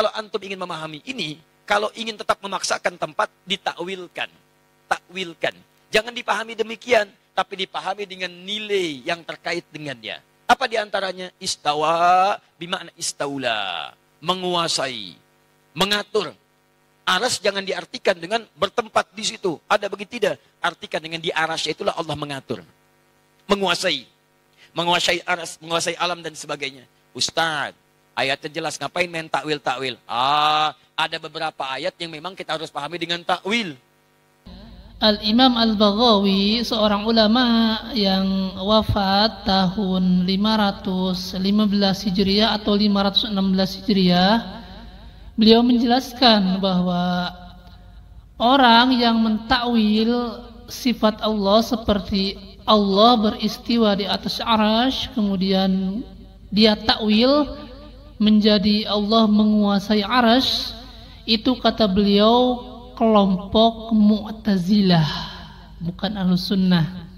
kalau antum ingin memahami ini, kalau ingin tetap memaksakan tempat, ditakwilkan. Takwilkan. Jangan dipahami demikian, tapi dipahami dengan nilai yang terkait dengannya. Apa diantaranya? Istawa bimakna istaula. Menguasai. Mengatur. Aras jangan diartikan dengan bertempat di situ. Ada begitu tidak? Artikan dengan di arasnya itulah Allah mengatur. Menguasai. Menguasai aras, menguasai alam dan sebagainya. Ustaz, ayatnya jelas, ngapain main takwil-takwil? Ada beberapa ayat yang memang kita harus pahami dengan takwil. Al-Imam Al-Baghawi, seorang ulama yang wafat tahun 515 Hijriah atau 516 Hijriah, beliau menjelaskan bahwa orang yang mentakwil sifat Allah seperti Allah beristiwa di atas arasy, kemudian dia takwil menjadi Allah menguasai arasy, itu kata beliau kelompok Mu'tazilah, bukan Ahlus Sunnah.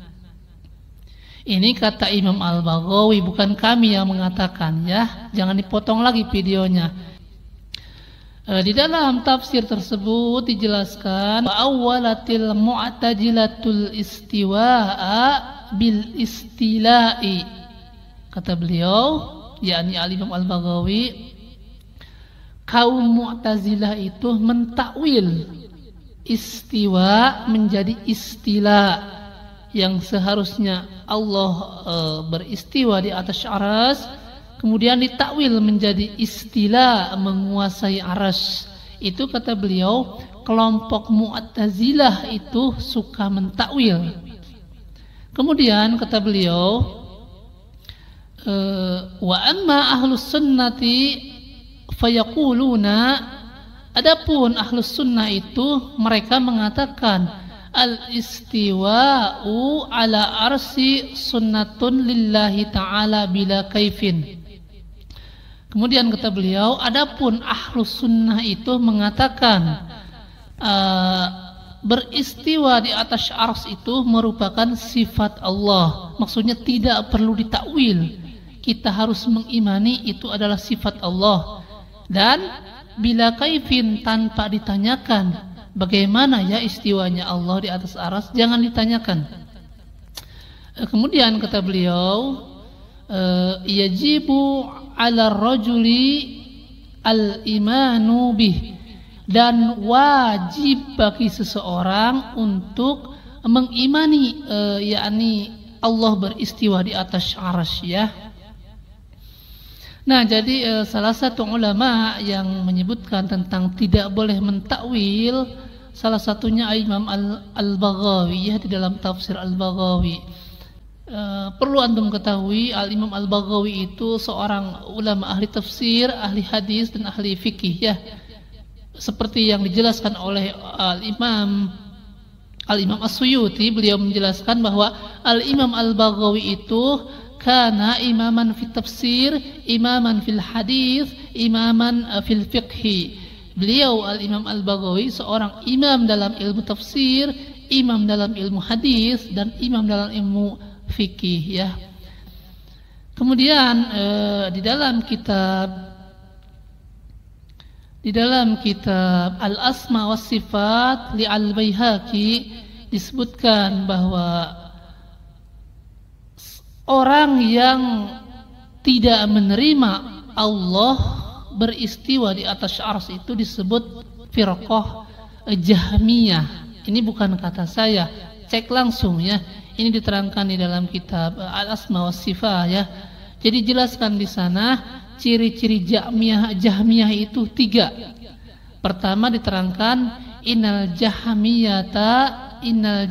Ini kata Imam Al-Baghawi, bukan kami yang mengatakan, ya. Jangan dipotong lagi videonya. Di dalam tafsir tersebut dijelaskan awwalatil mu'tazilatul istiwa'a bil istila'i. Kata beliau, yakni Al-Imam Al-Baghawi, kaum Mu'tazilah itu mentakwil istiwa menjadi istilah, yang seharusnya Allah beristiwa di atas aras, kemudian ditakwil menjadi istilah menguasai aras. Itu kata beliau, kelompok Mu'tazilah itu suka mentakwil. Kemudian kata beliau, wa amma ahlus sunnati fayaquluna, adapun ahlus sunnah itu mereka mengatakan al-istiwa'u ala arsi sunnatun lillahi ta'ala bila kaifin. Kemudian kata beliau, adapun ahlus sunnah itu mengatakan beristiwa di atas ars itu merupakan sifat Allah. Maksudnya tidak perlu ditakwil, kita harus mengimani itu adalah sifat Allah. Dan bila kaifin, tanpa ditanyakan bagaimana ya istiwanya Allah di atas aras, jangan ditanyakan. Kemudian kata beliau, yajibu ala rajuli al-imanu bih, dan wajib bagi seseorang untuk mengimani yakni Allah beristiwa di atas arsy, ya. Nah, jadi salah satu ulama yang menyebutkan tentang tidak boleh mentakwil, salah satunya Imam Al-Baghawi, ya, di dalam tafsir Al-Baghawi. Perlu antum ketahui, Al-Imam Al-Baghawi itu seorang ulama ahli tafsir, ahli hadis dan ahli fikih, ya. Seperti yang dijelaskan oleh Al-Imam As-Suyuti, beliau menjelaskan bahwa Al-Imam Al-Baghawi itu kana imaman fi tafsir, imaman fil hadis, imaman fil fiqhi. Beliau Al-Imam Al-Baghawi seorang imam dalam ilmu tafsir, imam dalam ilmu hadis, dan imam dalam ilmu fikih, ya. Kemudian di dalam kitab Al-Asma was Sifat li Al-Baihaqi disebutkan bahwa orang yang tidak menerima Allah beristiwa di atas arsy itu disebut firqah Jahmiyah. Ini bukan kata saya, cek langsung, ya. Ini diterangkan di dalam kitab Al-Asma was Sifat, ya. Jadi jelaskan di sana ciri-ciri Jahmiyah itu 3. Pertama diterangkan innal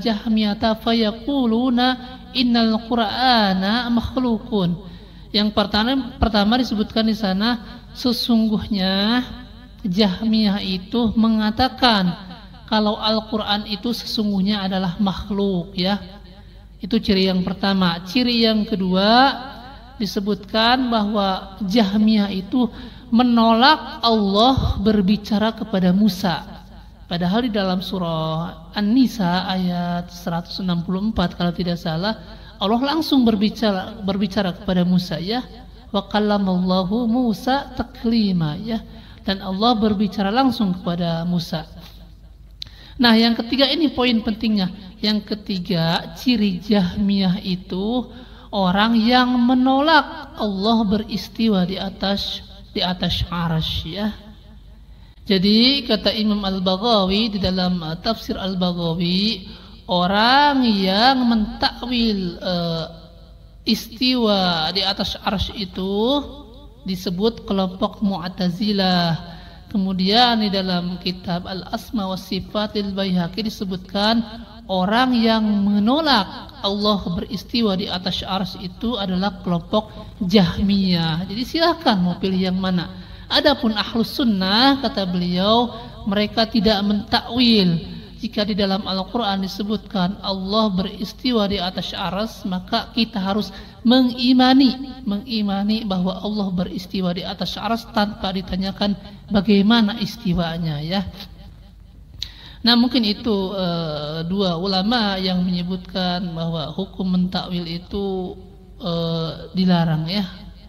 jahmiyata fayaquluna innal qur'ana makhlukun. Yang pertama disebutkan di sana, sesungguhnya Jahmiyah itu mengatakan kalau Al-Qur'an itu sesungguhnya adalah makhluk, ya. Itu ciri yang pertama. Ciri yang kedua disebutkan bahwa Jahmiyah itu menolak Allah berbicara kepada Musa. Padahal di dalam surah An-Nisa ayat 164 kalau tidak salah, Allah langsung berbicara kepada Musa, ya. Wa kallamallahu Musa taklima, ya. dan Allah berbicara langsung kepada Musa. Nah, yang ketiga ini poin pentingnya. Yang ketiga, ciri Jahmiyah itu orang yang menolak Allah beristiwa di atas arsy, ya. Jadi kata Imam Al-Baghawi di dalam tafsir Al-Baghawi, orang yang mentakwil istiwa di atas arsy itu disebut kelompok Mu'tazilah. Kemudian di dalam kitab Al-Asma wa Sifatil Baihaqi disebutkan orang yang menolak Allah beristiwa di atas arsy itu adalah kelompok Jahmiyah. Jadi silahkan mau pilih yang mana. Adapun Ahlus Sunnah, kata beliau, mereka tidak mentakwil. Jika di dalam Al-Quran disebutkan Allah beristiwa di atas arsy, maka kita harus mengimani bahwa Allah beristiwa di atas arsy tanpa ditanyakan bagaimana istiwanya, ya. Nah, mungkin itu dua ulama yang menyebutkan bahwa hukum mentakwil itu dilarang, ya.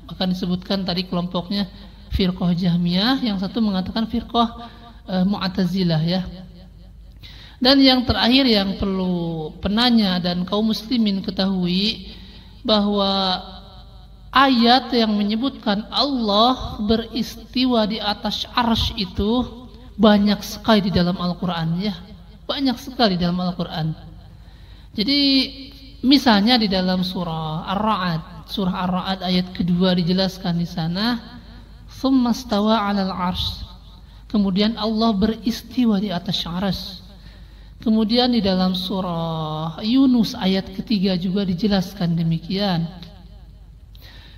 Bahkan disebutkan tadi kelompoknya firqah Jahmiyah, yang satu mengatakan firqah Mu'tazilah, ya. Dan yang terakhir yang perlu penanya dan kaum muslimin ketahui, bahwa ayat yang menyebutkan Allah beristiwa di atas arsy itu banyak sekali di dalam Al-Quran, ya. Banyak sekali di dalam Al-Quran. Jadi misalnya di dalam surah Ar-Ra'd ayat kedua dijelaskan di sana, "Tsumma stawa 'alal 'arsy." Kemudian Allah beristiwa di atas arsy. Kemudian di dalam surah Yunus ayat ketiga juga dijelaskan demikian.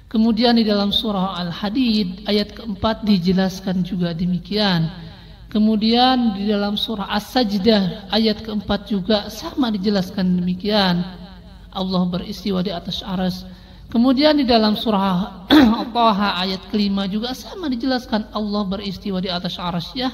Kemudian di dalam surah Al-Hadid ayat keempat dijelaskan juga demikian. Kemudian di dalam surah As-Sajdah ayat keempat juga sama dijelaskan demikian. Allah beristiwa di atas arsy. Kemudian di dalam surah Taha ayat kelima juga sama dijelaskan Allah beristiwa di atas arsy, ya.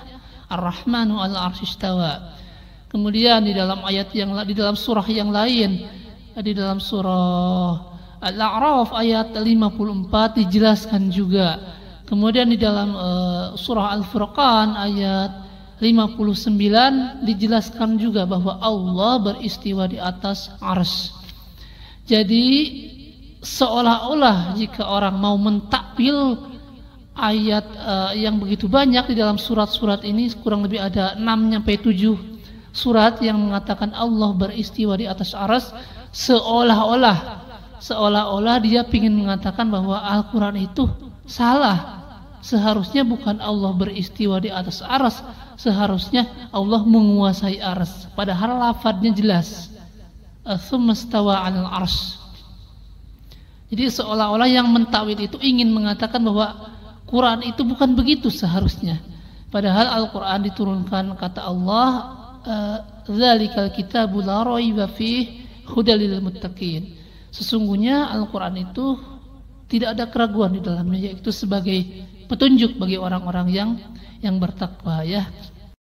Ar-Rahmanu 'alal 'arsy istawa. Kemudian di dalam ayat di dalam surah yang lain, di dalam surah Al-A'raf ayat 54 dijelaskan juga. Kemudian di dalam surah Al-Furqan ayat 59 dijelaskan juga bahwa Allah beristiwa di atas arsy. Jadi seolah-olah jika orang mau mentakwil ayat yang begitu banyak di dalam surat-surat ini, kurang lebih ada 6-7 surat yang mengatakan Allah beristiwa di atas arsy, seolah-olah dia ingin mengatakan bahwa Al-Quran itu salah. Seharusnya bukan Allah beristiwa di atas arsy, seharusnya Allah menguasai arsy. Padahal lafadznya jelas, "Tsumma stawa 'alal 'arsy." Jadi seolah-olah yang mentakwil itu ingin mengatakan bahwa Quran itu bukan begitu seharusnya. Padahal Al-Quran diturunkan, kata Allah, "Dzalikal kitabu la raiba fihi hudal lil muttaqin." Sesungguhnya Al-Quran itu tidak ada keraguan di dalamnya, yaitu sebagai petunjuk bagi orang-orang yang bertakwa, ya.